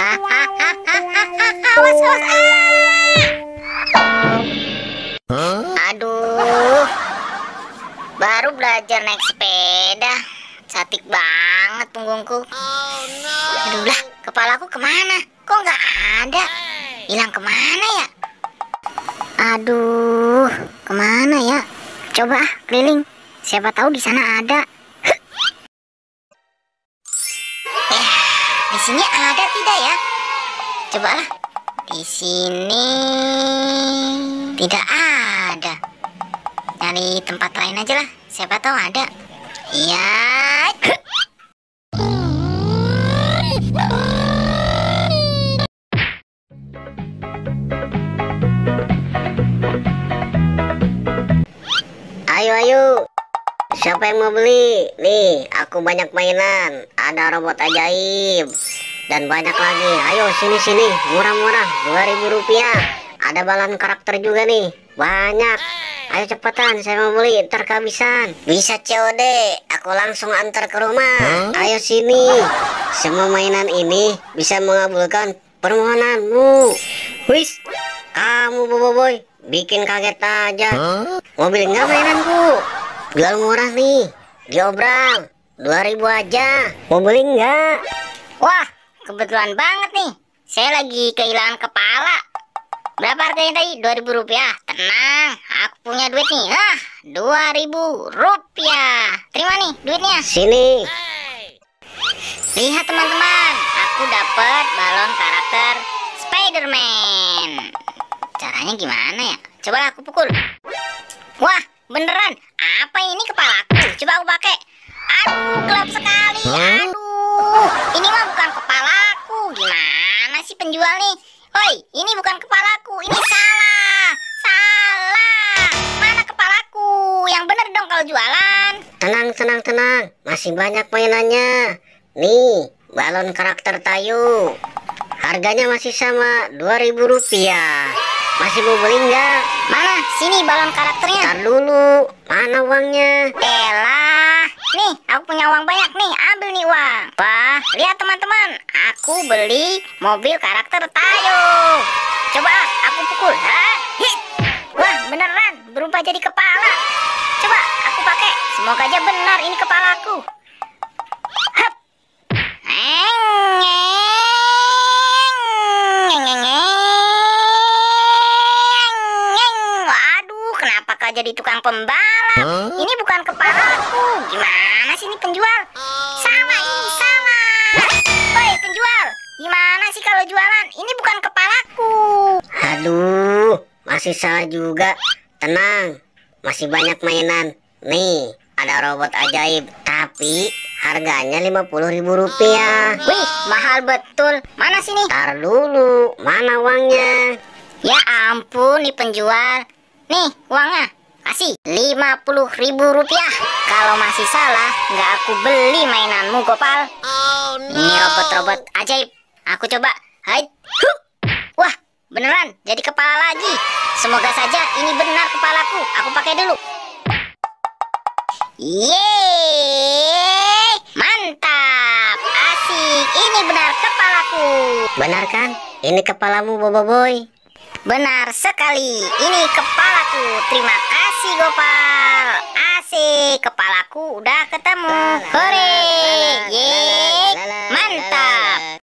Awas, awas. Aduh, baru belajar naik sepeda, cantik banget punggungku. Aduh lah, kepalaku kemana? Kok nggak ada? Hilang kemana ya? Aduh, kemana ya? Coba keliling, siapa tahu di sana ada. Di sini ada tidak ya? Cobalah. Di sini tidak ada. Cari tempat lain aja lah. Siapa tahu ada. Iya. Ayo, ayo. Siapa yang mau beli? Nih, aku banyak mainan. Ada robot ajaib dan banyak lagi. Ayo sini, murah-murah, 2.000 rupiah. Ada balon karakter juga nih, banyak. Ayo cepetan, saya mau beli, ntar kehabisan. Bisa COD, aku langsung antar ke rumah. Ayo sini. Semua mainan ini bisa mengabulkan permohonanmu. Wis, kamu boboiboy, bikin kaget aja. Mau beli nggak mainanku? Jual murah nih, diobral 2.000 aja. Mau beli nggak? Wah, kebetulan banget nih. Saya lagi kehilangan kepala. Berapa harganya tadi? 2.000 rupiah. Tenang, aku punya duit nih. 2.000 rupiah. Terima nih duitnya. Sini. Lihat teman-teman, aku dapat balon karakter Spider-Man. Caranya gimana ya? Coba aku pukul. Wah, beneran. Apa ini kepalaku? Coba aku pakai. Aduh, gelap sekali. Aduh, ini mah bukan kepalaku. Gimana sih penjual nih? Woi, ini bukan kepalaku. Ini salah. Salah. Mana kepalaku? Yang bener dong kalau jualan. Tenang. Masih banyak mainannya. Nih, balon karakter Tayu. Harganya masih sama, 2.000 rupiah. Masih mau beli nggak? Mana? Sini balon karakternya. Ntar dulu, mana uangnya? Elah, nih aku punya uang banyak nih, ambil nih uang. Wah, lihat teman-teman, aku beli mobil karakter Tayo. Coba aku pukul. Hit. Wah, beneran berubah jadi kepala. Coba aku pakai, semoga aja benar ini kepalaku. Hup. Apakah jadi tukang pembalap? Ini bukan kepalaku. Gimana sih ini penjual? Salah, ini salah. Woi penjual, gimana sih kalau jualan? Ini bukan kepalaku. Aduh, masih salah juga. Tenang, masih banyak mainan. Nih, ada robot ajaib, tapi harganya 50.000 rupiah. Wih, mahal betul. Mana sini? Ntar dulu, mana uangnya? Ya ampun nih penjual. Nih uangnya, kasih 50.000 rupiah. Kalau masih salah, nggak aku beli mainanmu Gopal. Ini robot-robot ajaib. Aku coba. Hai. Wah, beneran jadi kepala lagi. Semoga saja ini benar kepalaku. Aku pakai dulu. Yeay, mantap, asik. Ini benar kepalaku. Benar kan? Ini kepalamu boboiboy. Benar sekali, ini kepalaku. Terima kasih Gopal. Asik, kepalaku udah ketemu. Hore, yeay, mantap.